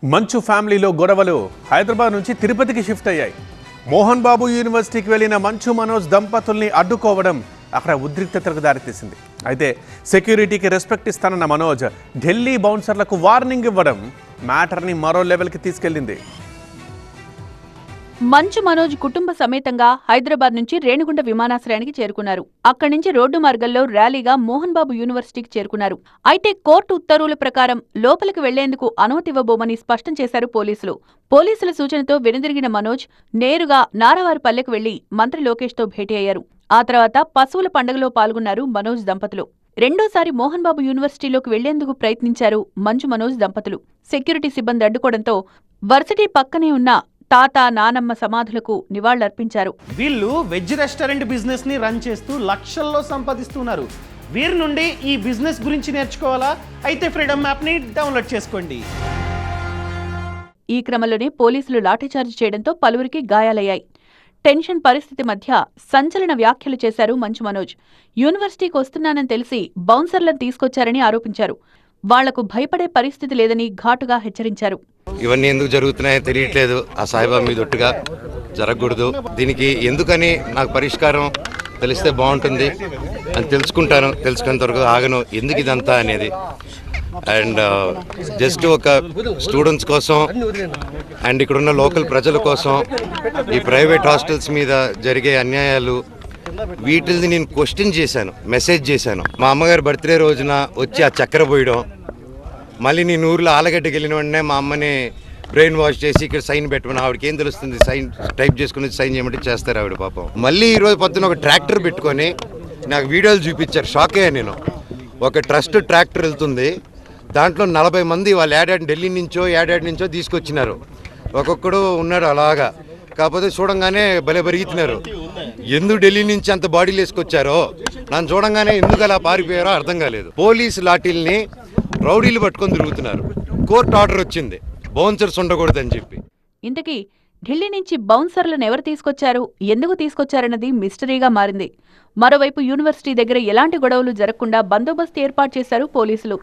మంచు ఫ్యామిలీలో గొడవలు హైదరాబాద్ నుంచి తిరుపతికి షిఫ్ట్ అయ్యాయి. మోహన్ బాబు యూనివర్సిటీకి వెళ్లిన మంచు మనోజ్ దంపతుల్ని అడ్డుకోవడం అక్కడ ఉద్రిక్తతలకు దారితీసింది. అయితే సెక్యూరిటీకి రెస్పెక్ట్ ఇస్తానన్న మనోజ్ ఢిల్లీ బౌన్సర్లకు వార్నింగ్ ఇవ్వడం మ్యాటర్ని మరో లెవెల్కి తీసుకెళ్లింది. మంచు మనోజ్ కుటుంబ సమేతంగా హైదరాబాద్ నుంచి రేణిగుంట విమానాశ్రయానికి చేరుకున్నారు. అక్కడి నుంచి రోడ్డు మార్గంలో ర్యాలీగా మోహన్ బాబు యూనివర్సిటీకి చేరుకున్నారు. అయితే కోర్టు ఉత్తర్వుల ప్రకారం లోపలికి వెళ్లేందుకు అనుమతి ఇవ్వబోమని స్పష్టం చేశారు పోలీసులు. పోలీసుల సూచనతో వెనుదిరిగిన మనోజ్ నేరుగా నారావారిపల్లెకు వెళ్లి మంత్రి లోకేష్తో భేటీ అయ్యారు. ఆ తర్వాత పశువుల పండుగలో పాల్గొన్నారు మనోజ్ దంపతులు. రెండోసారి మోహన్ బాబు యూనివర్సిటీలోకి వెళ్లేందుకు ప్రయత్నించారు మంచు మనోజ్ దంపతులు. సెక్యూరిటీ సిబ్బంది అడ్డుకోవడంతో వర్సిటీ పక్కనే ఉన్న తాత నానమ్మ సమాధులకు నివాళులర్పించారు. వీళ్ళు వెజ్ రెస్టారెంట్ బిజినెస్ ని రన్ చేస్తూ లక్షల్లో సంపాదిస్తున్నారు. వీరి నుండి ఈ బిజినెస్ గురించి నేర్చుకోవాలా? అయితే ఫ్రీడమ్ యాప్ ని డౌన్లోడ్ చేసుకోండి. ఈ క్రమంలోనే పోలీసులు లాఠీచార్జ్ చేయడంతో పలువురికి గాయాలయ్యాయి. టెన్షన్ పరిస్థితి మధ్య సంచలన వ్యాఖ్యలు చేశారు మంచు మనోజ్. యూనివర్సిటీకి వస్తున్నానని తెలిసి బౌన్సర్లను తీసుకొచ్చారని ఆరోపించారు. వాళ్లకు భయపడే పరిస్థితి లేదని ఘాటుగా హెచ్చరించారు. ఇవన్నీ ఎందుకు జరుగుతున్నాయో తెలియట్లేదు. ఆ సాయిబాబా మీద ఒట్టుగా జరగకూడదు. దీనికి ఎందుకని నాకు పరిష్కారం తెలిస్తే బాగుంటుంది అని తెలుసుకుంటాను. తెలుసుకునేంత వరకు ఆగను ఎందుకు ఇదంతా అనేది. అండ్ జస్ట్ ఒక స్టూడెంట్స్ కోసం అండ్ ఇక్కడున్న లోకల్ ప్రజల కోసం ఈ ప్రైవేట్ హాస్టల్స్ మీద జరిగే అన్యాయాలు వీటిని నేను క్వశ్చన్ చేశాను, మెసేజ్ చేశాను. మా అమ్మగారి బర్త్డే రోజున వచ్చి ఆ చక్కెర పోయడం, మళ్ళీ నేను ఊర్లో ఆలగడ్డకి వెళ్ళిన వెంటనే మా అమ్మని బ్రెయిన్ వాష్ చేసి ఇక్కడ సైన్ పెట్టమని, ఆవిడకి ఏం తెలుస్తుంది, సైన్ టైప్ చేసుకుని సైన్ చేయమంటే చేస్తారు ఆవిడ పాపం. మళ్ళీ ఈరోజు పొద్దున ఒక ట్రాక్టర్ పెట్టుకొని నాకు వీడియోలు చూపించారు. షాక్ అయ్యా నేను. ఒక ట్రస్ట్ ట్రాక్టర్ వెళ్తుంది, దాంట్లో 40 మంది వాళ్ళు ఢిల్లీ నుంచో తీసుకొచ్చినారు. ఒక్కొక్కడు ఉన్నాడు అలాగా. కాకపోతే చూడంగానే భలే పెరుగుతున్నారు. ఎందుకు ఢిల్లీ నుంచి అంత బాడీలు వేసుకొచ్చారో నన్ను చూడంగానే ఎందుకు అలా పారిపోయారో అర్థం కాలేదు. పోలీసు లాఠీల్ని రౌడీలు పట్టుకొని తిరుగుతున్నారు. కోర్టు ఆర్డర్ వచ్చింది బౌన్సర్స్ ఉండకూడదని చెప్పి. ఇంతకీ ఢిల్లీ నుంచి బౌన్సర్లను ఎవరు తీసుకొచ్చారు, ఎందుకు తీసుకొచ్చారన్నది మిస్టరీగా మారింది. మరోవైపు యూనివర్సిటీ దగ్గర ఎలాంటి గొడవలు జరగకుండా బందోబస్తు ఏర్పాటు చేశారు పోలీసులు.